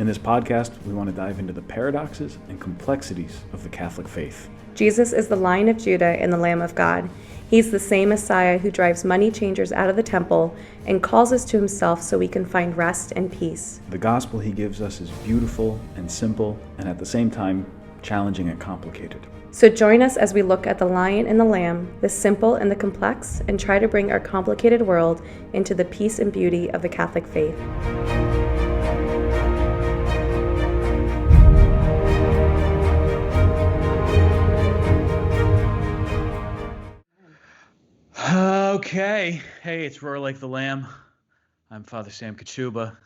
In this podcast, we want to dive into the paradoxes and complexities of the Catholic faith. Jesus is the Lion of Judah and the Lamb of God. He's the same Messiah who drives money changers out of the temple and calls us to himself so we can find rest and peace. The gospel he gives us is beautiful and simple, and at the same time, challenging and complicated. So join us as we look at the Lion and the Lamb, the simple and the complex, and try to bring our complicated world into the peace and beauty of the Catholic faith. Okay. Hey, it's Roar Like the Lamb. I'm Father Sam Kachuba.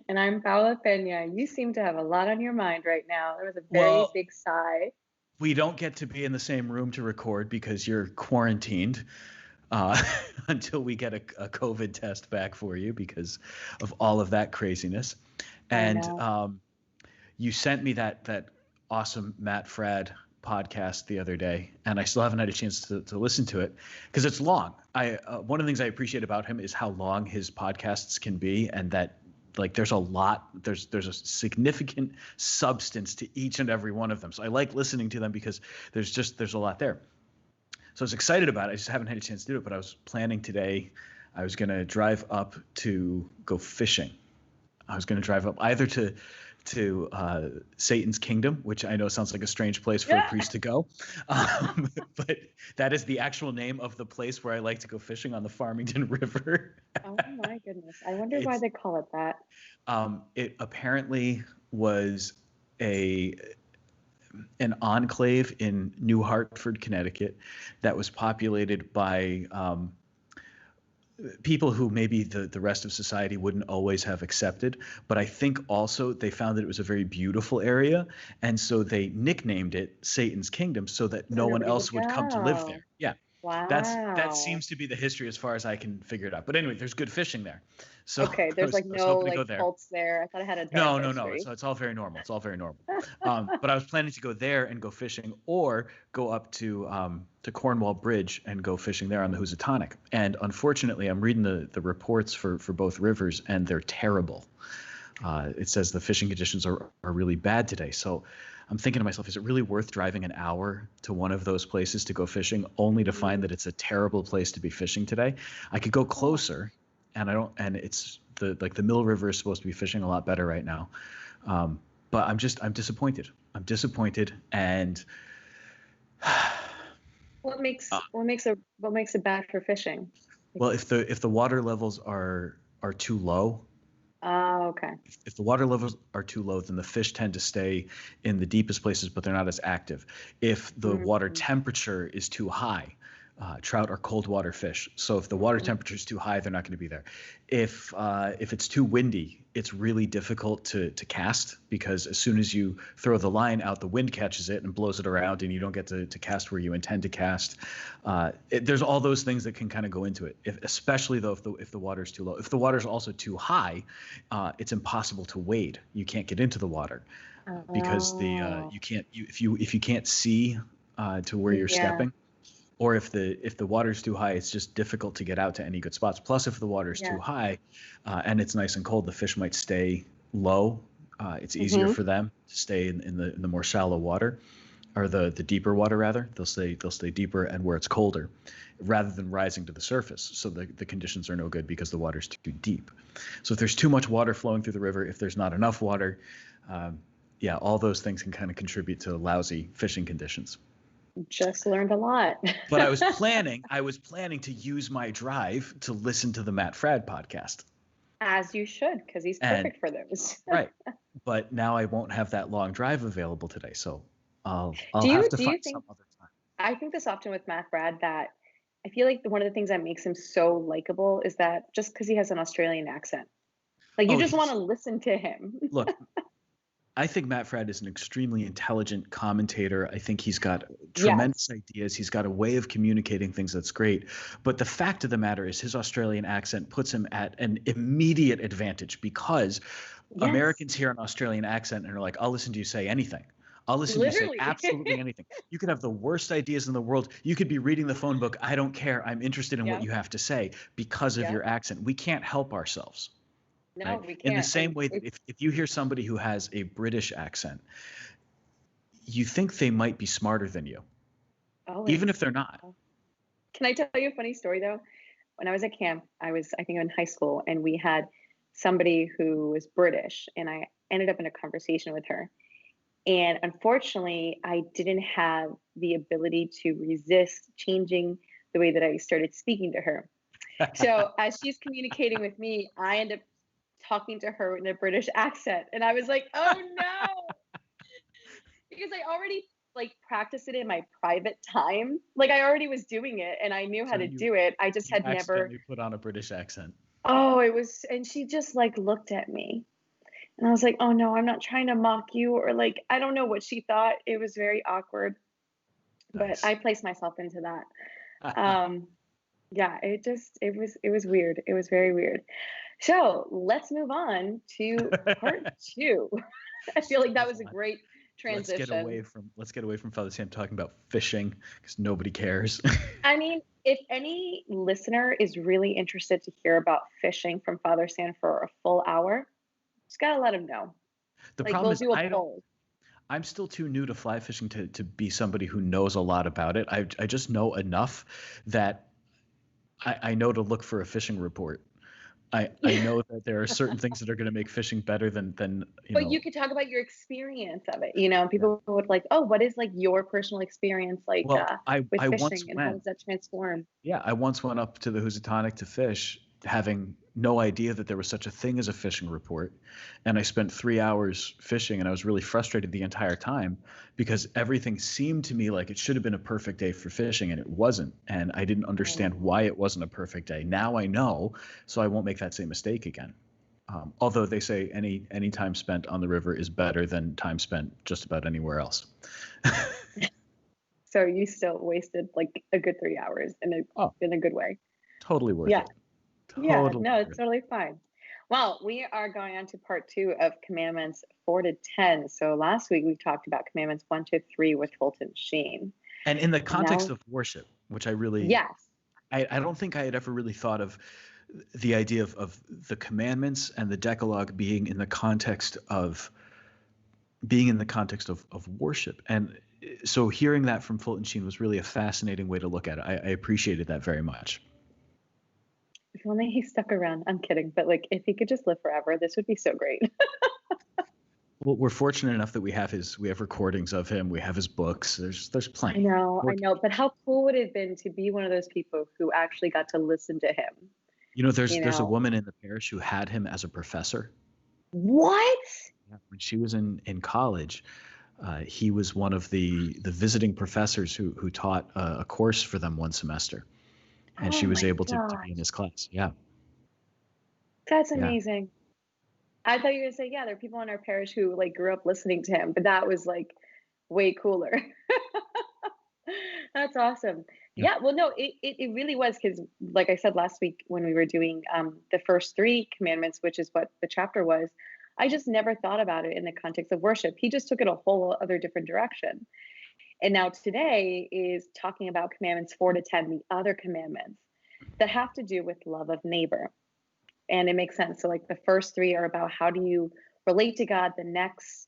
And I'm Paula Pena. You seem to have a lot on your mind right now. There was a very big sigh. We don't get to be in the same room to record because you're quarantined until we get a COVID test back for you because of all of that craziness. And you sent me that awesome Matt Fradd podcast the other day, and I still haven't had a chance to listen to it because it's long. One of the things I appreciate about him is how long his podcasts can be, and that there's a significant substance to each and every one of them. So I like listening to them because there's a lot there. So I was excited about it. I just haven't had a chance to do it, but I was planning today. I was going to drive up to go fishing. I was going to drive up either to Satan's Kingdom, which I know sounds like a strange place for a priest to go. But that is the actual name of the place where I like to go fishing on the Farmington River. Oh my goodness. I wonder why they call it that. It apparently was an enclave in New Hartford, Connecticut, that was populated by people who maybe the rest of society wouldn't always have accepted. But I think also they found that it was a very beautiful area. And so they nicknamed it Satan's Kingdom so that no one else would come to live there. Yeah. Wow. That seems to be the history as far as I can figure it out. But anyway, there's good fishing there. So okay, there's no cults there. I thought I had a dark No. It's all very normal. But I was planning to go there and go fishing, or go up to Cornwall Bridge and go fishing there on the Housatonic. And unfortunately, I'm reading the reports for both rivers, and they're terrible. It says the fishing conditions are really bad today. So I'm thinking to myself, is it really worth driving an hour to one of those places to go fishing, only to find that it's a terrible place to be fishing today? I could go closer, and it's the Mill River is supposed to be fishing a lot better right now. But I'm disappointed. And what makes it bad for fishing? Well, if the water levels are too low. Oh, okay. If the water levels are too low, then the fish tend to stay in the deepest places, but they're not as active. If the water temperature is too high, trout are cold water fish. So if the water temperature is too high, they're not going to be there. If it's too windy, it's really difficult to cast, because as soon as you throw the line out, the wind catches it and blows it around, and you don't get to cast where you intend to cast. There's all those things that can kind of go into it. Especially though, if the water's too low. If the water's also too high, it's impossible to wade. You can't get into the water because if you can't see to where you're stepping. Or if the water's too high, it's just difficult to get out to any good spots. Plus, if the water's too high and it's nice and cold, the fish might stay low. It's easier for them to stay in the more shallow water, or the deeper water rather. They'll stay deeper and where it's colder, rather than rising to the surface. So the conditions are no good because the water's too deep. So if there's too much water flowing through the river, if there's not enough water, all those things can kind of contribute to lousy fishing conditions. Just learned a lot. But I was planning to use my drive to listen to the Matt Fradd podcast. As you should, because he's perfect for those. Right. But now I won't have that long drive available today, so I'll have to find some other time. I think this often with Matt Fradd, that I feel like one of the things that makes him so likable is that just because he has an Australian accent, you just want to listen to him. Look, I think Matt Fradd is an extremely intelligent commentator. I think he's got tremendous ideas. He's got a way of communicating things that's great. But the fact of the matter is his Australian accent puts him at an immediate advantage, because Americans hear an Australian accent and are like, I'll listen to you say anything. I'll listen to you say absolutely anything. You could have the worst ideas in the world. You could be reading the phone book. I don't care. I'm interested in what you have to say because of your accent. We can't help ourselves. No, right? we In the can't. same And way that if you hear somebody who has a British accent, you think they might be smarter than you, always. even if they're not. Can I tell you a funny story though? When I was at camp, I think in high school, and we had somebody who was British, and I ended up in a conversation with her. And unfortunately, I didn't have the ability to resist changing the way that I started speaking to her. So as she's communicating with me, I end up talking to her in a British accent. And I was like, oh no, because I already like practiced it in my private time. Like I already was doing it and I knew how So to do it. I just you had never, accidentally put on a British accent. oh, it was, and she just like looked at me. And I was like, oh no, I'm not trying to mock you, or like, I don't know what she thought. It was very awkward, but Nice. I placed myself into that. Um, yeah, it was weird. It was very weird. So let's move on to part two. I feel like that Move was a on. great transition. Let's get away from Father Sam talking about fishing because nobody cares. I mean, if any listener is really interested to hear about fishing from Father Sam for a full hour, just gotta let him know. The Like problem we'll is do a poll. I'm still too new to fly fishing to be somebody who knows a lot about it. I just know enough that I know to look for a fishing report. I know that there are certain things that are going to make fishing better than But you could talk about your experience of it. You know, Yeah. people would like, oh, what is like your personal experience like Well, with I once fishing, and how went. does that transform? Yeah, I once went up to the Housatonic to fish, having no idea that there was such a thing as a fishing report. And I spent 3 hours fishing, and I was really frustrated the entire time because everything seemed to me like it should have been a perfect day for fishing, and it wasn't. And I didn't understand why it wasn't a perfect day. Now I know, so I won't make that same mistake again. Although they say any time spent on the river is better than time spent just about anywhere else. So you still wasted like a good 3 hours Oh, in a good way. totally worth Yeah. it. Yeah. Totally No, it's worth it. totally fine. Well, we are going on to part two of commandments 4 to 10. So last week we talked about commandments 1 to 3 with Fulton Sheen. And in the And context now, of worship, which I really, yes. I don't think I had ever really thought of the idea of the commandments and the Decalogue being in the context of worship. And so hearing that from Fulton Sheen was really a fascinating way to look at it. I appreciated that very much. If only he stuck around. I'm kidding. But like, if he could just live forever, this would be so great. Well, we're fortunate enough that we have recordings of him. We have his books. There's I plenty. know, More I know. But how cool would it have been to be one of those people who actually got to listen to him? You There's a know, woman in the parish who had him as a professor. what? Yeah, when she was in college, he was one of the visiting professors who taught a course for them one semester, and Oh she was my able to be in gosh. his class. Yeah, That's yeah. amazing. I thought you were gonna say, yeah, there are people in our parish who like grew up listening to him, but that was like way cooler. That's awesome. Yeah. Yeah, well, no, it really was because, like I said last week when we were doing the first three commandments, which is what the chapter was, I just never thought about it in the context of worship. He just took it a whole other different direction. And now today is talking about commandments 4 to 10, the other commandments that have to do with love of neighbor. And it makes sense. So, like the first three are about how do you relate to God. The next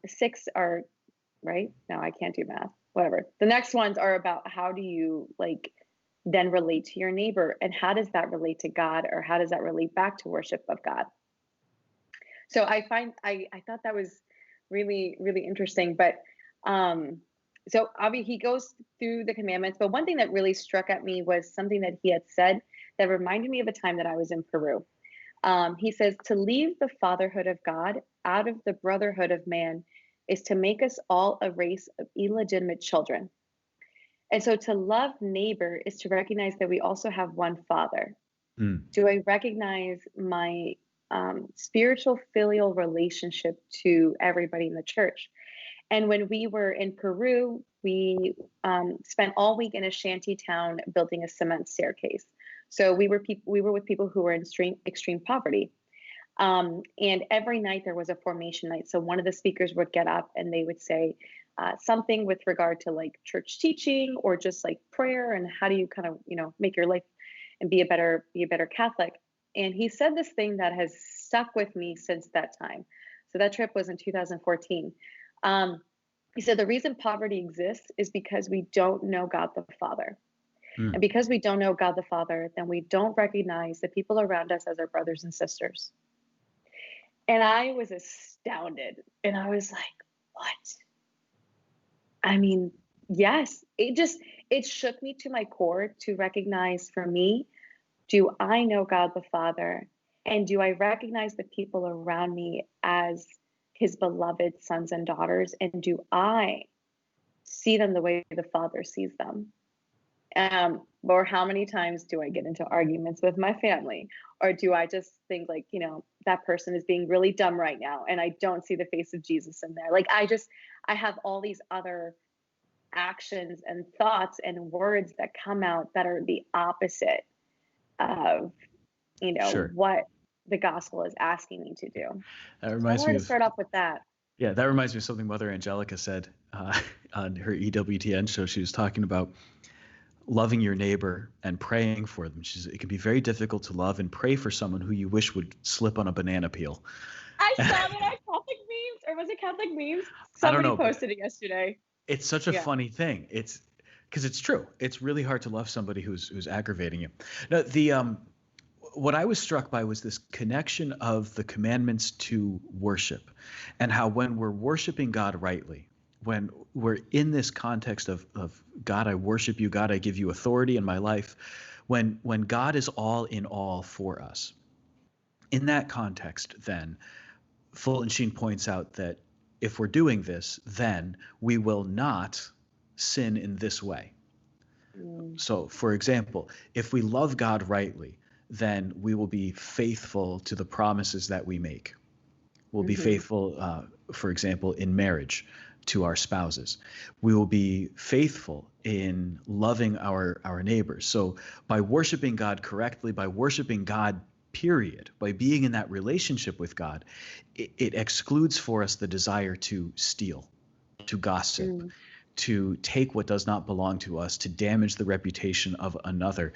six are right. No, I can't do math. Whatever. The next ones are about how do you like then relate to your neighbor, and how does that relate to God, or how does that relate back to worship of God? So I thought that was really really interesting. But so obviously he goes through the commandments, but one thing that really struck at me was something that he had said that reminded me of a time that I was in Peru. He says, to leave the fatherhood of God out of the brotherhood of man is to make us all a race of illegitimate children. And so to love neighbor is to recognize that we also have one father. Mm. Do I recognize my spiritual filial relationship to everybody in the church? And when we were in Peru, we spent all week in a shanty town building a cement staircase. So we were with people who were in extreme poverty. And every night there was a formation night. So one of the speakers would get up and they would say something with regard to like church teaching or just like prayer and how do you kind of, make your life and be a better Catholic. And he said this thing that has stuck with me since that time. So that trip was in 2014. He said, the reason poverty exists is because we don't know God the Father. And because we don't know God the Father, then we don't recognize the people around us as our brothers and sisters. And I was astounded. And I was like, what? I mean, yes, it shook me to my core to recognize, for me, do I know God the Father? And do I recognize the people around me as his beloved sons and daughters? And do I see them the way the Father sees them? Or how many times do I get into arguments with my family? Or do I just think like, that person is being really dumb right now and I don't see the face of Jesus in there? Like I have all these other actions and thoughts and words that come out that are the opposite of, Sure. what the gospel is asking me to do. That reminds I wanted me to start off with that. Yeah, that reminds me of something Mother Angelica said on her EWTN show. She was talking about loving your neighbor and praying for them. She said it can be very difficult to love and pray for someone who you wish would slip on a banana peel. I saw that on Catholic memes, or was it Catholic memes? I don't know. Somebody posted it yesterday. It's such a funny thing. It's because it's true. It's really hard to love somebody who's aggravating you. Now, what I was struck by was this connection of the commandments to worship, and how when we're worshiping God rightly, when we're in this context of God, I worship you, God, I give you authority in my life, when God is all in all for us, in that context, then Fulton Sheen points out that if we're doing this, then we will not sin in this way. So, for example, if we love God rightly, then we will be faithful to the promises that we make. We'll be faithful, for example, in marriage to our spouses. We will be faithful in loving our neighbors. So by worshiping God correctly, by worshiping God, period, by being in that relationship with God, it excludes for us the desire to steal, to gossip, to take what does not belong to us, to damage the reputation of another.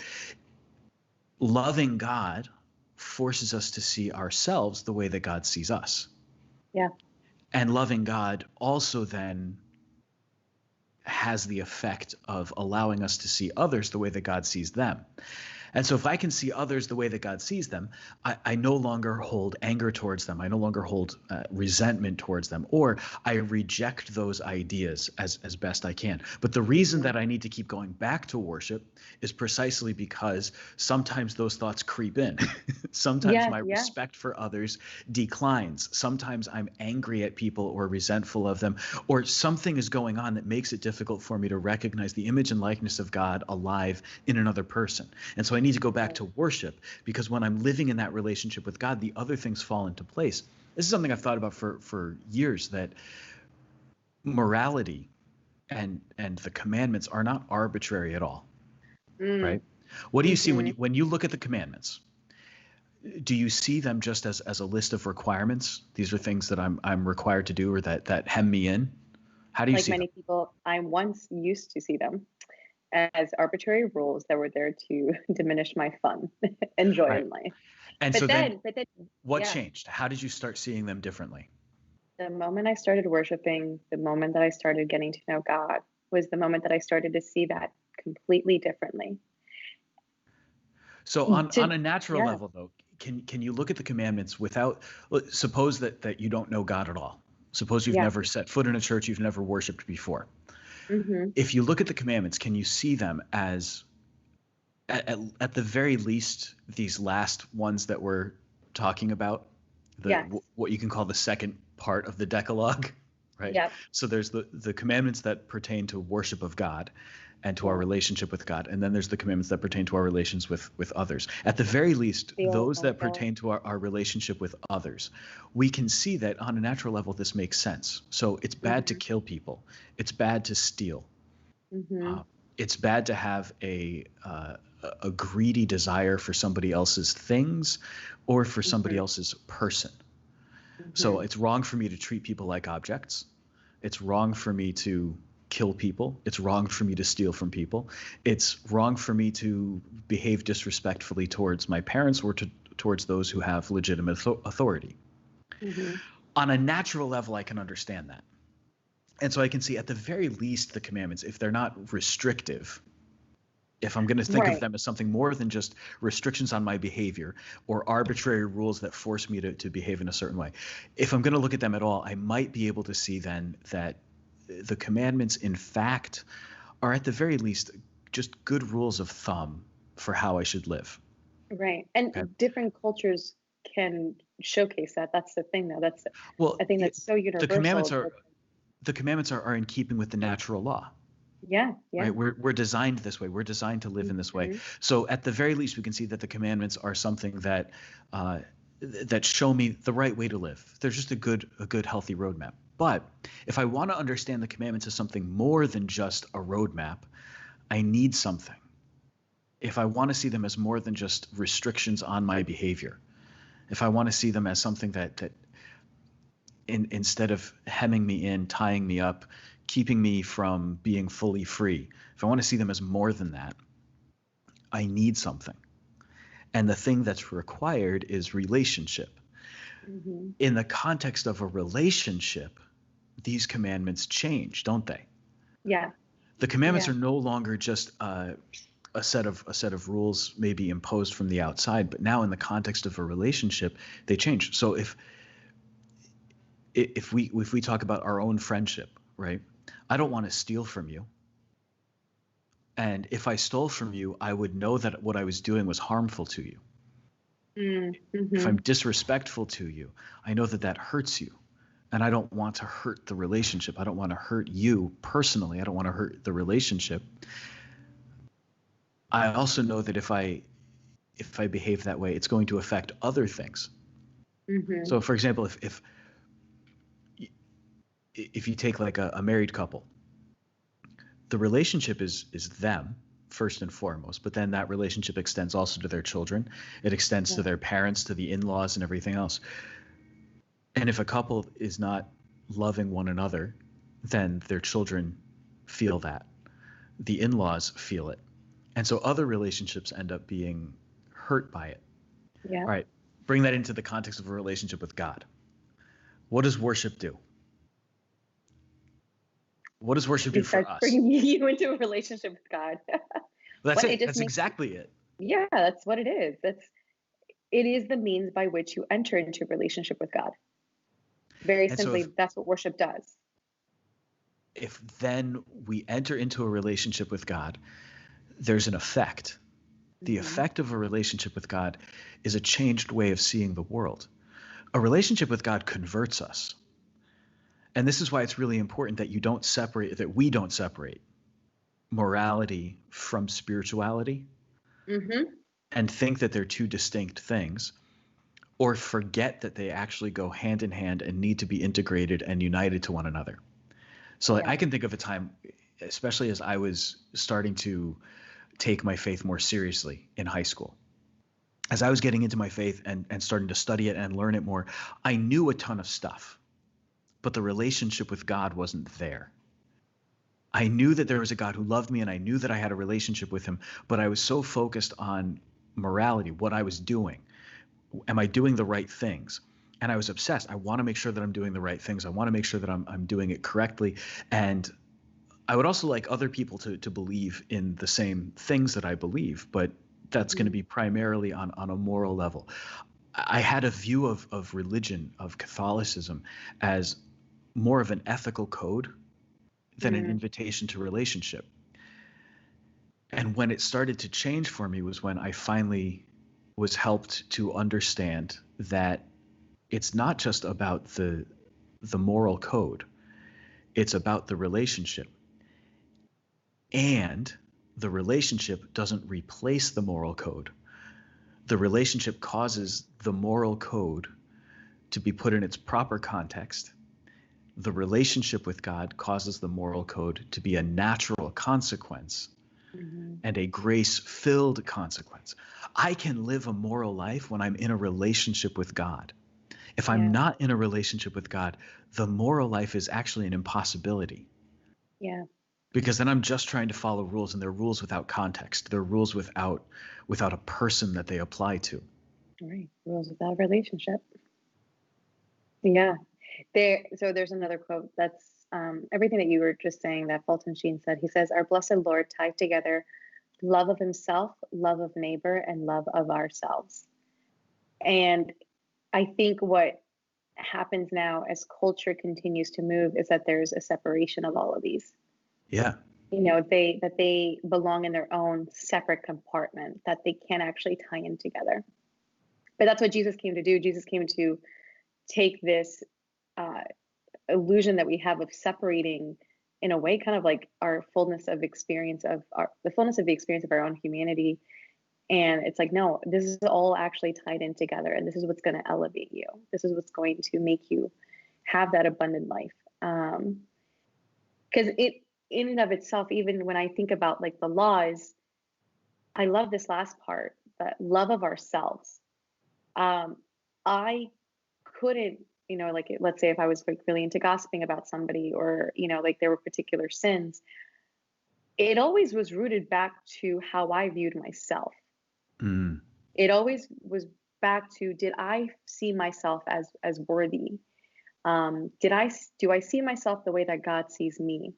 Loving God forces us to see ourselves the way that God sees us. Yeah. And loving God also then has the effect of allowing us to see others the way that God sees them. And so if I can see others the way that God sees them, I no longer hold anger towards them. I no longer hold resentment towards them, or I reject those ideas as best I can. But the reason that I need to keep going back to worship is precisely because sometimes those thoughts creep in. Sometimes my respect for others declines. Sometimes I'm angry at people or resentful of them, or something is going on that makes it difficult for me to recognize the image and likeness of God alive in another person. And so I need to go back to worship, because when I'm living in that relationship with God, the other things fall into place. This is something I've thought about for years, that morality and the commandments are not arbitrary at all, right? What do you see when you look at the commandments? Do you see them just as a list of requirements? These are things that I'm required to do, or that hem me in? How do you see them? Like many people, I once used to see them as arbitrary rules that were there to diminish my fun and joy in life. And but then what changed? How did you start seeing them differently? The moment I started worshiping, the moment that I started getting to know God, was the moment that I started to see that completely differently. So on a natural level, though, can you look at the commandments without, suppose that you don't know God at all. Suppose you've never set foot in a church, you've never worshiped before. If you look at the commandments, can you see them as, at the very least, these last ones that we're talking about, what you can call the second part of the Decalogue, right? Yeah. So there's the commandments that pertain to worship of God and to our relationship with God, and then there's the commandments that pertain to our relations with others. At the very least, those that pertain to our relationship with others, we can see that on a natural level this makes sense. So it's bad to kill people. It's bad to steal. It's bad to have a greedy desire for somebody else's things or for somebody else's person. So it's wrong for me to treat people like objects. It's wrong for me to kill people. It's wrong for me to steal from people. It's wrong for me to behave disrespectfully towards my parents or towards those who have legitimate authority. Mm-hmm. On a natural level, I can understand that. And so I can see at the very least the commandments, if they're not restrictive, if I'm going to think of them as something more than just restrictions on my behavior or arbitrary rules that force me to behave in a certain way, if I'm going to look at them at all, I might be able to see then that the commandments, in fact, are at the very least just good rules of thumb for how I should live. Right. And different cultures can showcase that. That's the thing, though. That's, well, I think that's so universal. The commandments are in keeping with the natural law. Yeah. Right. We're designed this way. We're designed to live in this way. So at the very least, we can see that the commandments are something that that show me the right way to live. They're just a good, healthy roadmap. But if I want to understand the commandments as something more than just a roadmap, I need something. If I want to see them as more than just restrictions on my behavior, if I want to see them as something that instead of hemming me in, tying me up, keeping me from being fully free, if I want to see them as more than that, I need something. And the thing that's required is relationship. Mm-hmm. In the context of a relationship, these commandments change, don't they? Yeah. The commandments are no longer just a set of rules maybe imposed from the outside, but now in the context of a relationship, they change. So if we talk about our own friendship, right? I don't want to steal from you. And if I stole from you, I would know that what I was doing was harmful to you. Mm-hmm. If I'm disrespectful to you, I know that hurts you. And I don't want to hurt the relationship. I don't want to hurt you personally. I don't want to hurt the relationship. I also know that if I behave that way, it's going to affect other things. Mm-hmm. So for example, if you take like a married couple, the relationship is them first and foremost, but then that relationship extends also to their children. It extends to their parents, to the in-laws and everything else. And if a couple is not loving one another, then their children feel that. The in-laws feel it. And so other relationships end up being hurt by it. Yeah. All right. Bring that into the context of a relationship with God. What does worship do? What does worship do for us? Bringing you into a relationship with God. That's it. That's exactly it. Yeah, that's what it is. It is the means by which you enter into a relationship with God. Very simply, that's what worship does. If then we enter into a relationship with God, there's an effect. The effect of a relationship with God is a changed way of seeing the world. A relationship with God converts us. And this is why it's really important that we don't separate morality from spirituality and think that they're two distinct things, or forget that they actually go hand in hand and need to be integrated and united to one another. So I can think of a time, especially as I was starting to take my faith more seriously in high school. As I was getting into my faith and starting to study it and learn it more, I knew a ton of stuff, but the relationship with God wasn't there. I knew that there was a God who loved me, and I knew that I had a relationship with him, but I was so focused on morality, what I was doing. Am I doing the right things? And I was obsessed. I want to make sure that I'm doing the right things. I want to make sure that I'm doing it correctly. And I would also like other people to believe in the same things that I believe, but that's going to be primarily on a moral level. I had a view of religion, of Catholicism, as more of an ethical code than an invitation to relationship. And when it started to change for me was when I finally was helped to understand that it's not just about the moral code. It's about the relationship. And the relationship doesn't replace the moral code. The relationship causes the moral code to be put in its proper context. The relationship with God causes the moral code to be a natural consequence and a grace-filled consequence. I can live a moral life when I'm in a relationship with God. If I'm not in a relationship with God, the moral life is actually an impossibility. Yeah. Because then I'm just trying to follow rules, and they're rules without context. They're rules without a person that they apply to. Right. Rules without relationship. Yeah. There's another quote that's everything that you were just saying that Fulton Sheen said. He says, "Our blessed Lord tied together love of himself, love of neighbor, and love of ourselves." And I think what happens now as culture continues to move is that there's a separation of all of these. Yeah. They belong in their own separate compartment, that they can't actually tie in together. But that's what Jesus came to do. Jesus came to take this illusion that we have of separating, in a way, kind of like our fullness of experience of the fullness of the experience of our own humanity. And it's like, no, this is all actually tied in together, and this is what's going to elevate you. This is what's going to make you have that abundant life. Because it, in and of itself, even when I think about like the laws, I love this last part, that love of ourselves. I couldn't, like, let's say if I was like really into gossiping about somebody, or, like there were particular sins, it always was rooted back to how I viewed myself. Mm. It always was back to, did I see myself as worthy? Do I see myself the way that God sees me?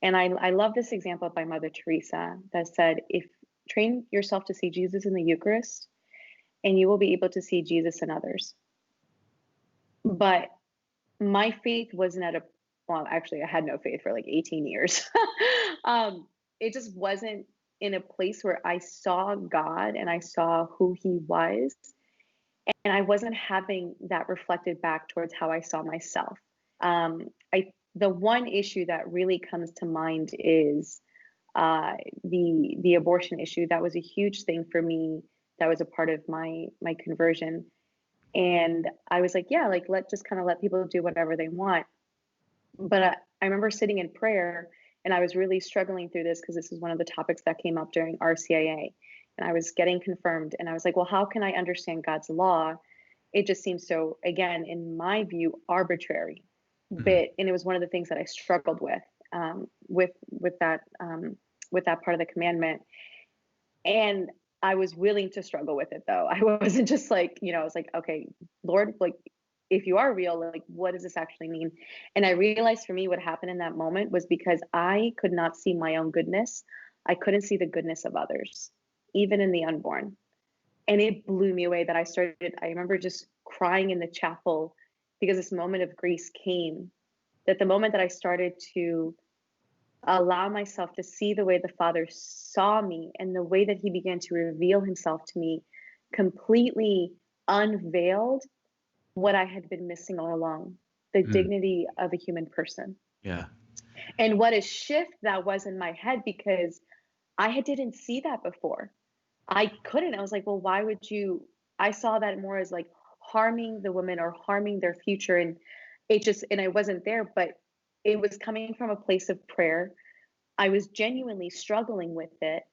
And I love this example by Mother Teresa that said, if train yourself to see Jesus in the Eucharist, and you will be able to see Jesus in others. But my faith wasn't well, actually I had no faith for like 18 years. It just wasn't in a place where I saw God and I saw who he was. And I wasn't having that reflected back towards how I saw myself. The one issue that really comes to mind is the abortion issue. That was a huge thing for me. That was a part of my conversion. And I was like, yeah, like just kind of let people do whatever they want. But I remember sitting in prayer, and I was really struggling through this because this is one of the topics that came up during RCIA. And I was getting confirmed, and I was like, well, how can I understand God's law? It just seems so, again, in my view, arbitrary. Mm-hmm. And it was one of the things that I struggled with that part of the commandment. And I was willing to struggle with it, though. I wasn't just like, I was like, okay, Lord, like, if you are real, like, what does this actually mean? And I realized for me what happened in that moment was because I could not see my own goodness. I couldn't see the goodness of others, even in the unborn. And it blew me away that I remember just crying in the chapel because this moment of grace came, that the moment that I started to allow myself to see the way the Father saw me and the way that he began to reveal himself to me, completely unveiled what I had been missing all along, the dignity of a human person. Yeah. And what a shift that was in my head, because I didn't see that before. I couldn't. I was like, well, why would you? I saw that more as like harming the women or harming their future. And I wasn't there, but it was coming from a place of prayer. I was genuinely struggling with it.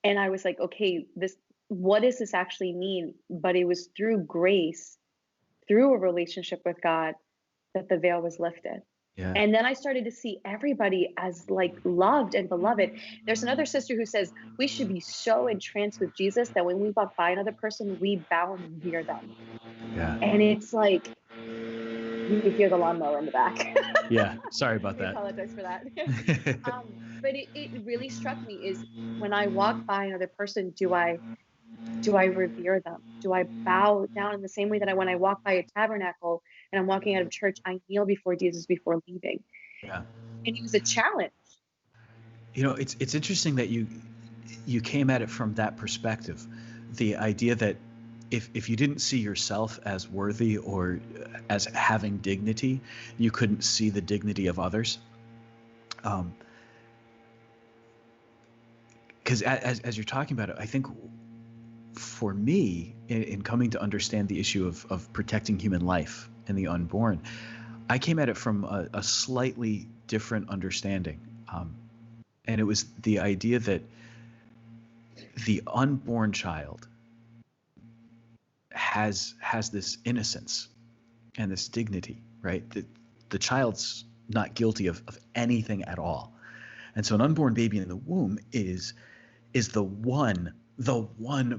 And I was like, okay, what does this actually mean? But it was through grace, through a relationship with God, that the veil was lifted. Yeah. And then I started to see everybody as like loved and beloved. There's another sister who says we should be so entranced with Jesus that when we walk by another person, we bow and revere them. Yeah. And it's like, you hear the lawnmower in the back. Yeah. Sorry about that. I apologize for that. But it really struck me is when I walk by another person, do I revere them? Do I bow down in the same way that when I walk by a tabernacle and I'm walking out of church, I kneel before Jesus before leaving? Yeah. And it was a challenge. It's interesting that you came at it from that perspective. The idea that if you didn't see yourself as worthy or as having dignity, you couldn't see the dignity of others. Because as you're talking about it, I think for me, in coming to understand the issue of protecting human life and the unborn, I came at it from a slightly different understanding. And it was the idea that the unborn child has this innocence and this dignity, right? The child's not guilty of anything at all. And so an unborn baby in the womb is the one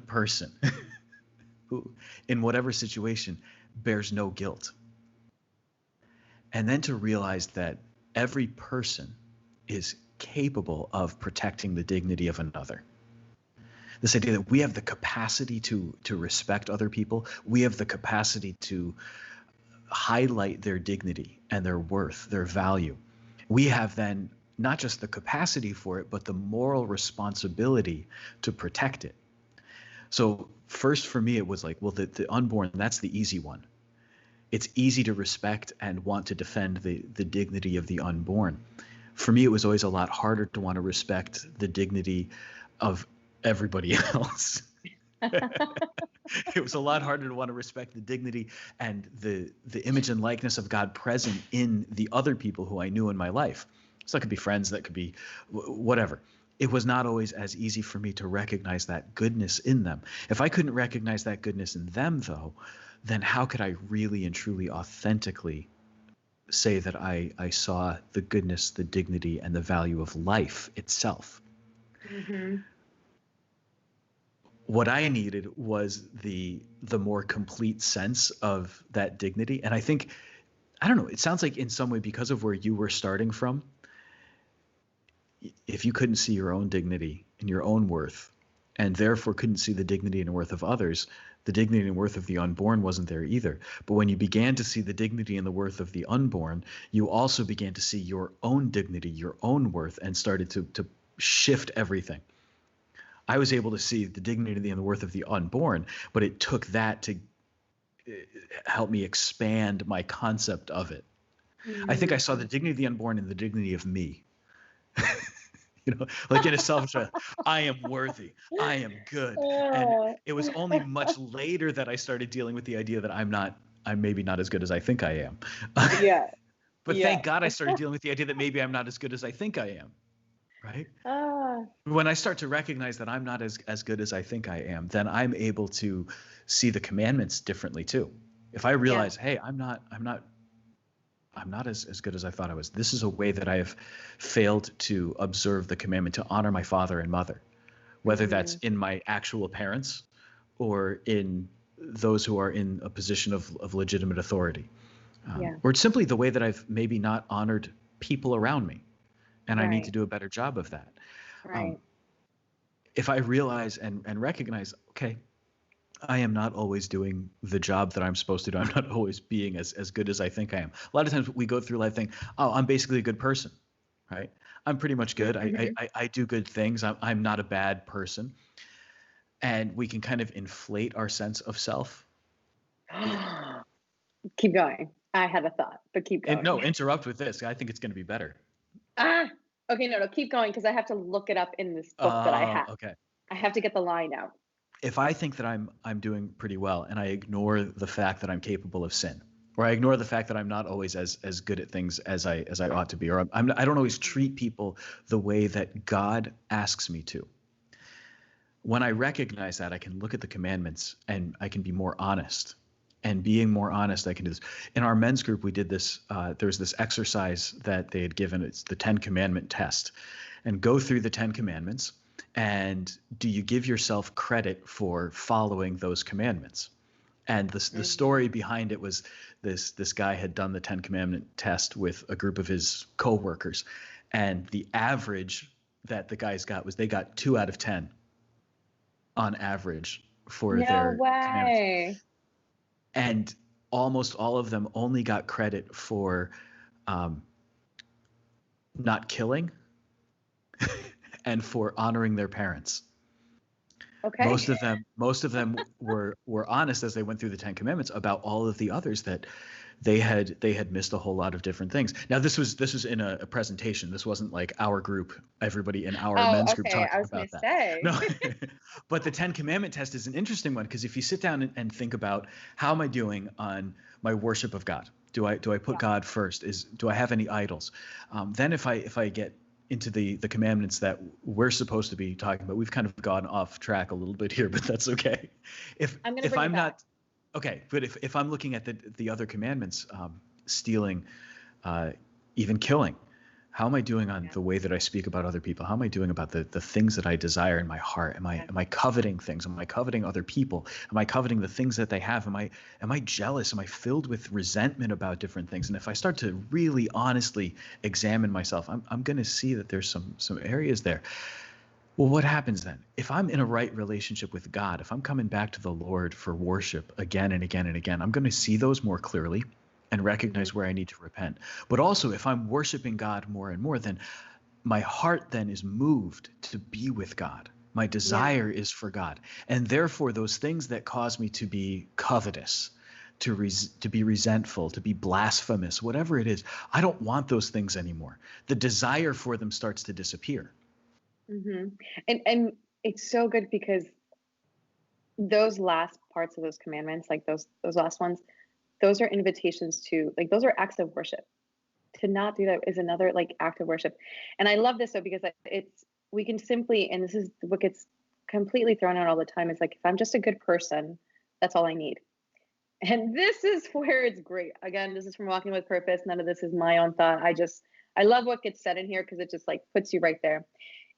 person who, in whatever situation, bears no guilt. And then to realize that every person is capable of protecting the dignity of another. This idea that we have the capacity to respect other people, we have the capacity to highlight their dignity and their worth, their value. We have then not just the capacity for it, but the moral responsibility to protect it. So first for me, it was like, well, the unborn, that's the easy one. It's easy to respect and want to defend the dignity of the unborn. For me, it was always a lot harder to want to respect the dignity of everybody else. It was a lot harder to want to respect the dignity and the image and likeness of God present in the other people who I knew in my life. So that could be friends, that could be whatever. It was not always as easy for me to recognize that goodness in them. If I couldn't recognize that goodness in them, though, then how could I really and truly authentically say that I saw the goodness, the dignity, and the value of life itself? Mm-hmm. What I needed was the more complete sense of that dignity. And I think, I don't know, it sounds like in some way, because of where you were starting from, if you couldn't see your own dignity and your own worth, and therefore couldn't see the dignity and worth of others, the dignity and worth of the unborn wasn't there either. But when you began to see the dignity and the worth of the unborn, you also began to see your own dignity, your own worth, and started to shift everything. I was able to see the dignity and the worth of the unborn, but it took that to help me expand my concept of it. Mm-hmm. I think I saw the dignity of the unborn and the dignity of me. Like in a selfish way, I am worthy, I am good. And it was only much later that I started dealing with the idea that I'm maybe not as good as I think I am. Yeah. But thank God I started dealing with the idea that maybe I'm not as good as I think I am. Right? When I start to recognize that I'm not as good as I think I am, then I'm able to see the commandments differently too. If I realize, hey, I'm not as good as I thought I was. This is a way that I have failed to observe the commandment to honor my father and mother, whether that's in my actual parents or in those who are in a position of legitimate authority. Or it's simply the way that I've maybe not honored people around me. And I need to do a better job of that. Right. If I realize and recognize, okay, I am not always doing the job that I'm supposed to do. I'm not always being as good as I think I am. A lot of times we go through life thinking, oh, I'm basically a good person, right? I'm pretty much good. I do good things. I'm not a bad person. And we can kind of inflate our sense of self. Keep going. I had a thought, but keep going. And no, interrupt with this. I think it's going to be better. Okay, no, keep going, because I have to look it up in this book that I have. Okay. I have to get the line out. If I think that I'm doing pretty well and I ignore the fact that I'm capable of sin, or I ignore the fact that I'm not always as good at things as I ought to be, or I don't always treat people the way that God asks me to. When I recognize that, I can look at the commandments and I can be more honest. And being more honest, I can do this. In our men's group, we did this. There was this exercise that they had given. It's the 10 Commandment Test. And go through the 10 Commandments. And do you give yourself credit for following those commandments? And the story behind it was this guy had done the 10 Commandment Test with a group of his coworkers. And the average that the guys got was they got 2 out of 10 on average for their commandments. And almost all of them only got credit for not killing and for honoring their parents. Okay. Most of them were honest as they went through the 10 Commandments about all of the others that they had missed a whole lot of different things. Now this was in a presentation. This wasn't like our group, everybody in our men's group talking about that. Say. No, but the 10 Commandment Test is an interesting one, because if you sit down and think about how am I doing on my worship of God? Do I put God first? Do I have any idols? Then if I get into the commandments that we're supposed to be talking about, we've kind of gone off track a little bit here, but that's okay. If I'm not okay, but if I'm looking at the other commandments, stealing, even killing, How am I doing on the way that I speak about other people? How am I doing about the things that I desire in my heart? Am I coveting things? Am I coveting other people? Am I coveting the things that they have? Am I jealous? Am I filled with resentment about different things? And if I start to really honestly examine myself, I'm going to see that there's some areas there. Well, what happens then? If I'm in a right relationship with God, if I'm coming back to the Lord for worship again and again and again, I'm going to see those more clearly and recognize where I need to repent. But also, if I'm worshiping God more and more, then my heart then is moved to be with God. My desire is for God. And therefore, those things that cause me to be covetous, to be resentful, to be blasphemous, whatever it is, I don't want those things anymore. The desire for them starts to disappear. And it's so good because those last parts of those commandments, like those last ones, those are invitations to, like, those are acts of worship. To not do that is another like act of worship. And I love this though, because we can simply, and this is what gets completely thrown out all the time, is like, if I'm just a good person, that's all I need. And this is where it's great. Again, this is from Walking with Purpose. None of this is my own thought. I love what gets said in here because it just like puts you right there.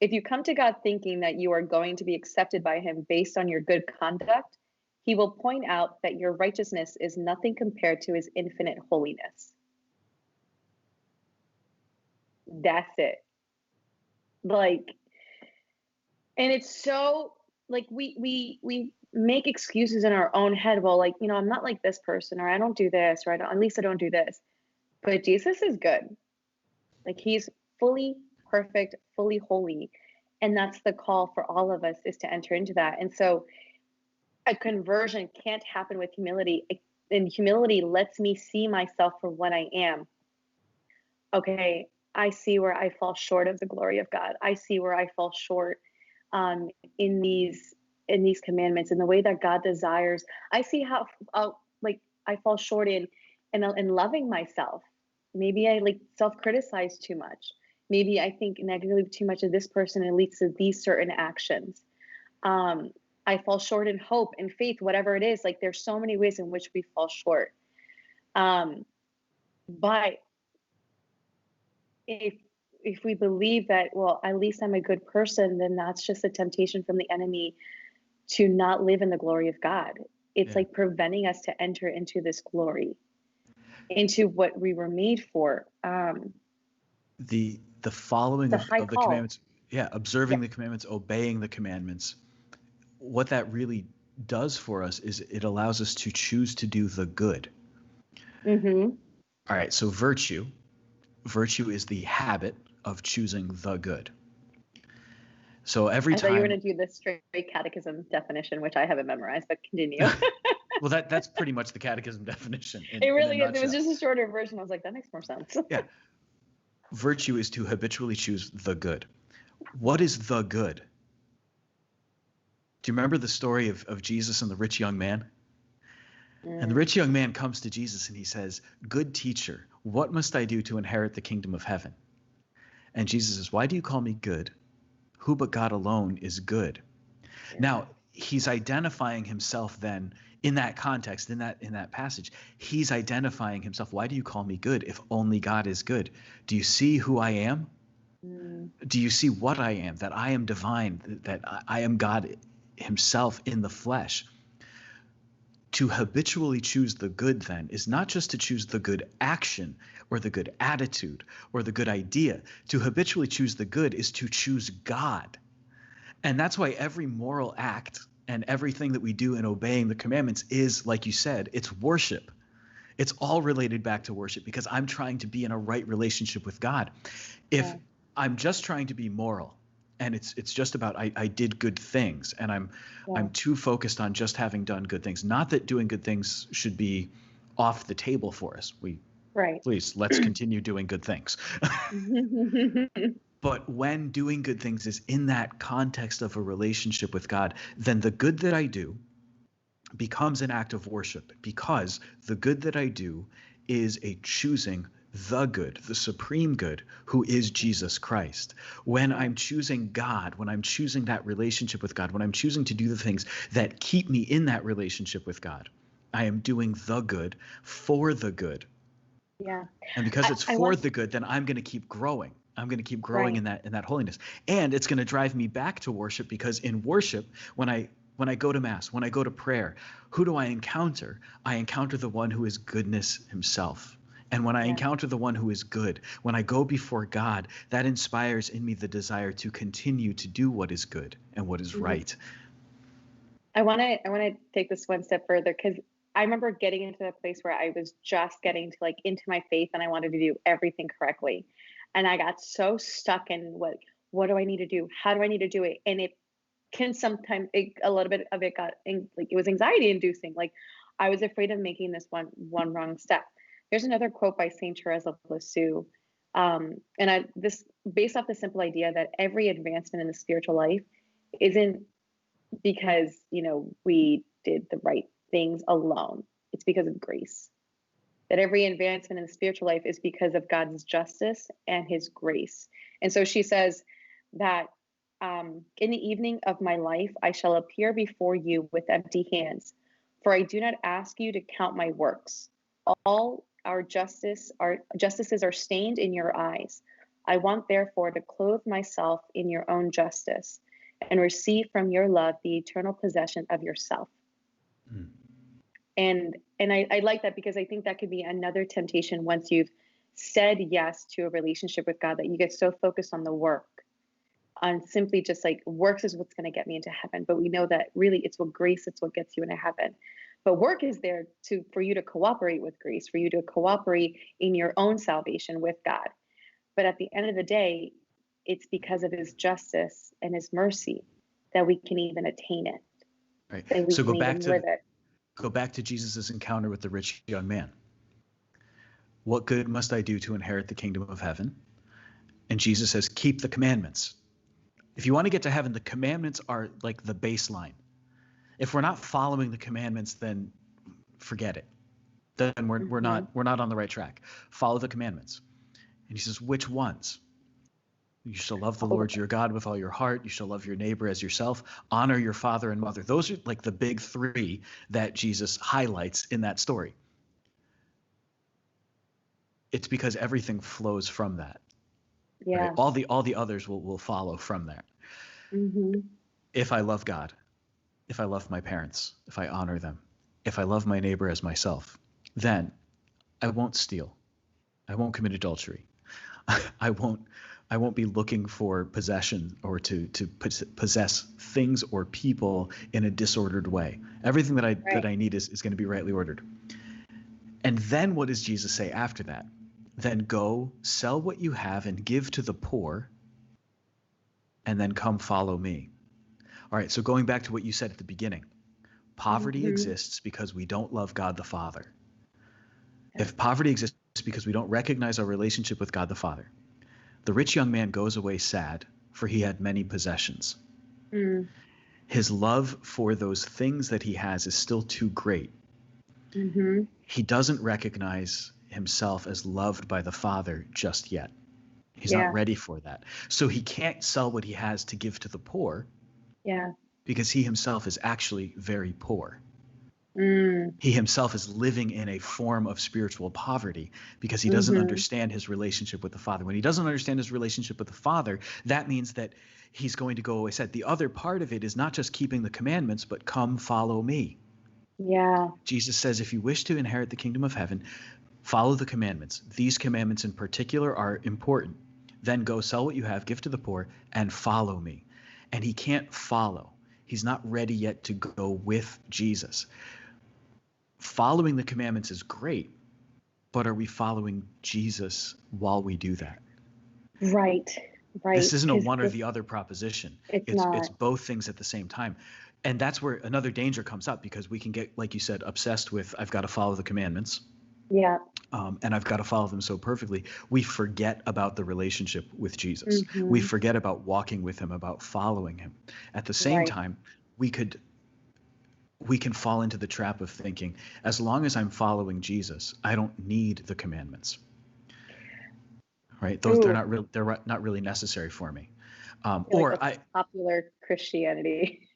If you come to God thinking that you are going to be accepted by him based on your good conduct, he will point out that your righteousness is nothing compared to his infinite holiness. That's it. Like, and it's so like we make excuses in our own head. Well, like, I'm not like this person, or I don't do this, or at least I don't do this. But Jesus is good. Like, he's fully perfect, fully holy. And that's the call for all of us, is to enter into that. And so a conversion can't happen with humility. And humility lets me see myself for what I am. Okay, I see where I fall short of the glory of God. I see where I fall short in these commandments, in the way that God desires. I see how I fall short in loving myself. Maybe I self-criticize too much. Maybe I think negatively too much of this person, and it leads to these certain actions. I fall short in hope and faith, whatever it is. Like, there's so many ways in which we fall short. But if we believe that, well, at least I'm a good person, then that's just a temptation from the enemy to not live in the glory of God. It's like preventing us to enter into this glory, into what we were made for. The following of the commandments, observing the commandments, obeying the commandments, what that really does for us is it allows us to choose to do the good. All right, so virtue is the habit of choosing the good. So every time... I thought you were going to do the straight catechism definition, which I haven't memorized, but continue. Well, that's pretty much the catechism definition. It really is. It was just a shorter version. I was like, that makes more sense. Yeah. Virtue is to habitually choose the good. What is the good? Do you remember the story of Jesus and the rich young man? And the rich young man comes to Jesus and he says, "Good teacher, what must I do to inherit the kingdom of heaven?" And Jesus says, "Why do you call me good? Who but God alone is good?" Now, he's identifying himself then in that context, in that passage. He's identifying himself. Why do you call me good if only God is good? Do you see who I am? Do you see what I am? That I am divine, that I am God himself in the flesh. To habitually choose the good then is not just to choose the good action or the good attitude or the good idea. To habitually choose the good is to choose God. And that's why every moral act and everything that we do in obeying the commandments is, like you said, it's worship. It's all related back to worship, because I'm trying to be in a right relationship with God. If I'm just trying to be moral, and it's just about I did good things, and I'm too focused on just having done good things. Not that doing good things should be off the table for us. Please, let's continue doing good things. But when doing good things is in that context of a relationship with God, then the good that I do becomes an act of worship, because the good that I do is a choosing the good, the supreme good, who is Jesus Christ. When I'm choosing God, when I'm choosing that relationship with God, when I'm choosing to do the things that keep me in that relationship with God, I am doing the good for the good. Yeah. And because it's for the good, then I'm going to keep growing. I'm going to keep growing in that holiness. And it's going to drive me back to worship, because in worship, when I go to Mass, when I go to prayer, who do I encounter? I encounter the one who is goodness himself. And when I encounter the one who is good, when I go before God, that inspires in me the desire to continue to do what is good and what is right. I want to take this one step further, because I remember getting into a place where I was just getting to into my faith, and I wanted to do everything correctly. And I got so stuck in what do I need to do? How do I need to do it? And it can sometimes, a little bit of it got it was anxiety inducing. I was afraid of making this one wrong step. There's another quote by Saint Therese of Lisieux, this based off the simple idea that every advancement in the spiritual life isn't because we did the right things alone. It's because of grace. That every advancement in the spiritual life is because of God's justice and his grace. And so she says that in the evening of my life, I shall appear before you with empty hands, for I do not ask you to count my works. All our justices are stained in your eyes. I want therefore to clothe myself in your own justice and receive from your love the eternal possession of yourself. Mm. And I like that, because I think that could be another temptation once you've said yes to a relationship with God, that you get so focused on the work, on simply just works is what's going to get me into heaven. But we know that really it's grace, it's what gets you into heaven. But work is there for you to cooperate with grace, for you to cooperate in your own salvation with God. But at the end of the day, it's because of his justice and his mercy that we can even attain it. Right. So go back to Jesus' encounter with the rich young man. What good must I do to inherit the kingdom of heaven? And Jesus says, keep the commandments. If you want to get to heaven, the commandments are like the baseline. If we're not following the commandments, then forget it. Then we're not on the right track. Follow the commandments. And he says, which ones? You shall love the Lord your God with all your heart. You shall love your neighbor as yourself. Honor your father and mother. Those are the big three that Jesus highlights in that story. It's because everything flows from that. Yeah. Right? All the others will follow from that. Mm-hmm. If I love God, if I love my parents, if I honor them, if I love my neighbor as myself, then I won't steal. I won't commit adultery. I won't be looking for possession or to possess things or people in a disordered way. Everything that I need is going to be rightly ordered. And then what does Jesus say after that? Then go, sell what you have and give to the poor, and then come follow me. All right, so going back to what you said at the beginning, poverty exists because we don't love God the Father. If poverty exists because we don't recognize our relationship with God the Father, the rich young man goes away sad, for he had many possessions. Mm. His love for those things that he has is still too great. Mm-hmm. He doesn't recognize himself as loved by the Father just yet. He's not ready for that. So he can't sell what he has to give to the poor. Yeah. Because he himself is actually very poor. Mm. He himself is living in a form of spiritual poverty because he doesn't understand his relationship with the Father. When he doesn't understand his relationship with the Father, that means that he's going to go away sad. The other part of it is not just keeping the commandments, but come follow me. Yeah. Jesus says, if you wish to inherit the kingdom of heaven, follow the commandments. These commandments in particular are important. Then go sell what you have, give to the poor, and follow me. And he can't follow. He's not ready yet to go with Jesus. Following the commandments is great, but are we following Jesus while we do that? Right. This isn't a one or the other proposition. It's both things at the same time. And that's where another danger comes up, because we can get, like you said, obsessed with, I've got to follow the commandments. Yeah. And I've got to follow them so perfectly. We forget about the relationship with Jesus. Mm-hmm. We forget about walking with him, about following him. At the same time, we can fall into the trap of thinking, as long as I'm following Jesus, I don't need the commandments. Right? They're not really necessary for me. Popular Christianity.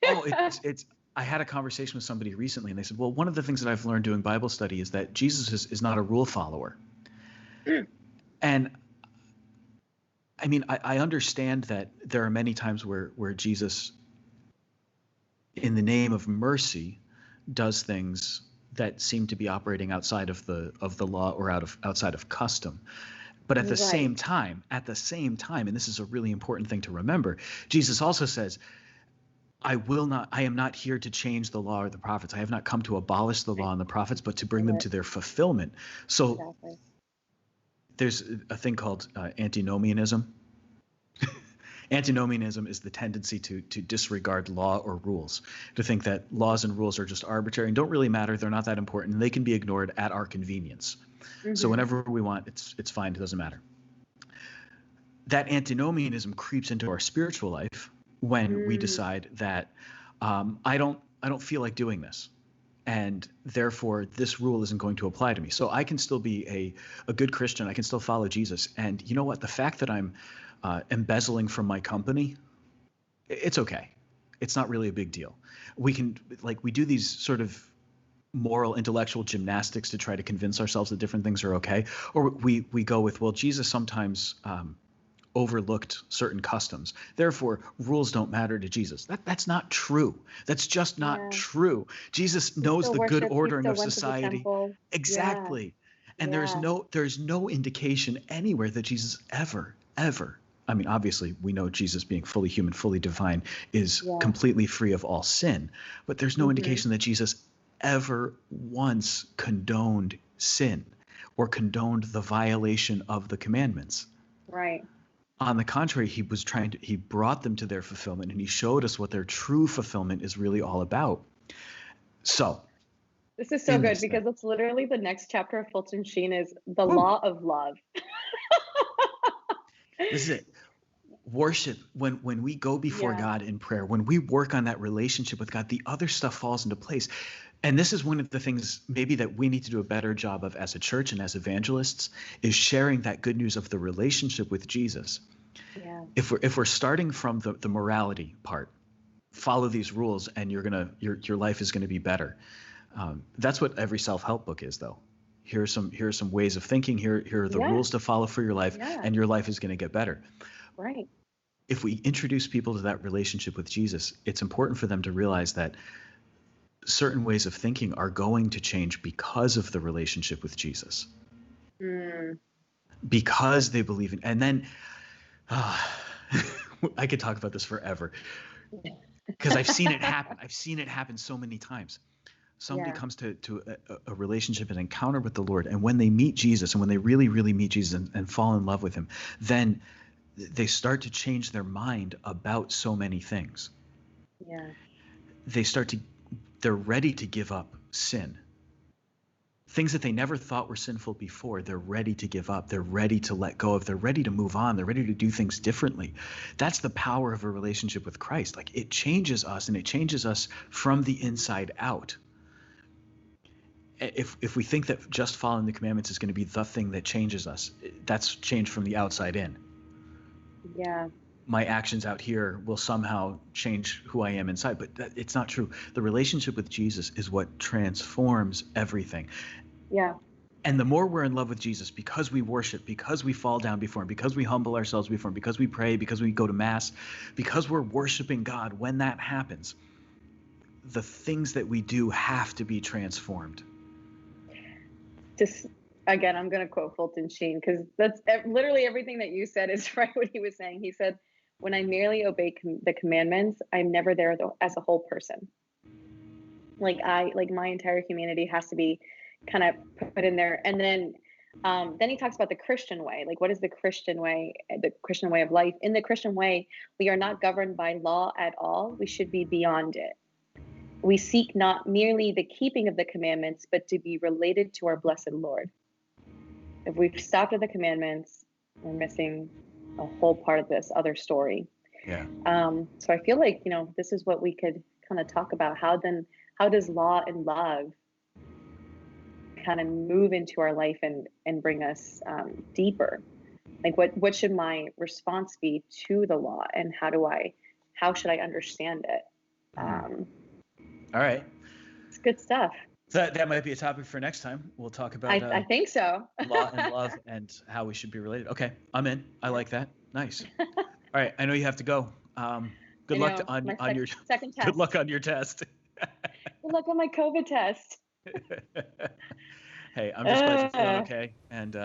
I had a conversation with somebody recently, and they said, well, one of the things that I've learned doing Bible study is that Jesus is not a rule follower. Mm. And I mean, I understand that there are many times where Jesus, in the name of mercy, does things that seem to be operating outside of the law or outside of custom. But at the same time, and this is a really important thing to remember, Jesus also says, I am not here to change the law or the prophets. I have not come to abolish the law and the prophets, but to bring them to their fulfillment. So there's a thing called antinomianism. Antinomianism is the tendency to disregard law or rules, to think that laws and rules are just arbitrary and don't really matter. They're not that important, and they can be ignored at our convenience. So whenever we want, it's fine. It doesn't matter. That antinomianism creeps into our spiritual life when we decide that I don't feel like doing this, and therefore this rule isn't going to apply to me. So I can still be a good Christian. I can still follow Jesus. And you know what? The fact that I'm embezzling from my company, it's okay. It's not really a big deal. We do these sort of moral intellectual gymnastics to try to convince ourselves that different things are okay. Or we go with, well, Jesus sometimes overlooked certain customs. Therefore, rules don't matter to Jesus. That's not true. That's just not true. Jesus knows the good ordering of society. Exactly. And there's no indication anywhere that Jesus ever, I mean, obviously, we know Jesus being fully human, fully divine is completely free of all sin, but there's no indication that Jesus ever once condoned sin or condoned the violation of the commandments. Right. On the contrary, he brought them to their fulfillment, and he showed us what their true fulfillment is really all about. So this is so good because it's literally the next chapter of Fulton Sheen is the law of love. This is it. Worship, when we go before God in prayer, when we work on that relationship with God, the other stuff falls into place. And this is one of the things maybe that we need to do a better job of as a church and as evangelists, is sharing that good news of the relationship with Jesus. Yeah. If we're starting from the morality part, follow these rules and your life is gonna be better. That's what every self-help book is, though. Here are some ways of thinking. Here are the rules to follow for your life, and your life is going to get better. Right. If we introduce people to that relationship with Jesus, it's important for them to realize that certain ways of thinking are going to change because of the relationship with Jesus. Because they believe in, and then I could talk about this forever because I've seen it happen. I've seen it happen so many times. Somebody comes to a relationship, an encounter with the Lord, and when they meet Jesus, and when they really, really meet Jesus and fall in love with him, then they start to change their mind about so many things. Yeah. They're ready to give up sin. Things that they never thought were sinful before, they're ready to give up. They're ready to let go of. They're ready to move on. They're ready to do things differently. That's the power of a relationship with Christ. Like, it changes us, and it changes us from the inside out. If we think that just following the commandments is going to be the thing that changes us, that's change from the outside in. Yeah. My actions out here will somehow change who I am inside, but it's not true. The relationship with Jesus is what transforms everything. Yeah. And the more we're in love with Jesus, because we worship, because we fall down before him, because we humble ourselves before him, because we pray, because we go to mass, because we're worshiping God, when that happens, the things that we do have to be transformed. Just again, I'm going to quote Fulton Sheen because that's literally everything that you said is right what he was saying. He said, when I merely obey the commandments, I'm never there as a whole person. Like my entire humanity has to be kind of put in there. And then he talks about the Christian way. Like, what is the Christian way of life? In the Christian way, we are not governed by law at all. We should be beyond it. We seek not merely the keeping of the commandments, but to be related to our blessed Lord. If we've stopped at the commandments, we're missing a whole part of this other story. Yeah. So I feel like, this is what we could kind of talk about. How does law and love kind of move into our life and bring us deeper? Like, what should my response be to the law, and how should I understand it? All right. It's good stuff. So that might be a topic for next time. We'll talk about I think so. law and love and how we should be related. Okay, I'm in. I like that. Nice. All right, I know you have to go. Good luck on your second test. Good luck on your test. Good luck on my COVID test. Hey, I'm just glad you're feeling okay. And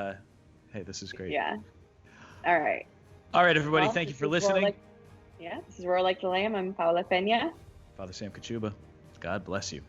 hey, this is great. Yeah. All right. All right, everybody. Thank you for listening. This is Roar Like the Lamb. I'm Paula Pena. Father Sam Kachuba. God bless you.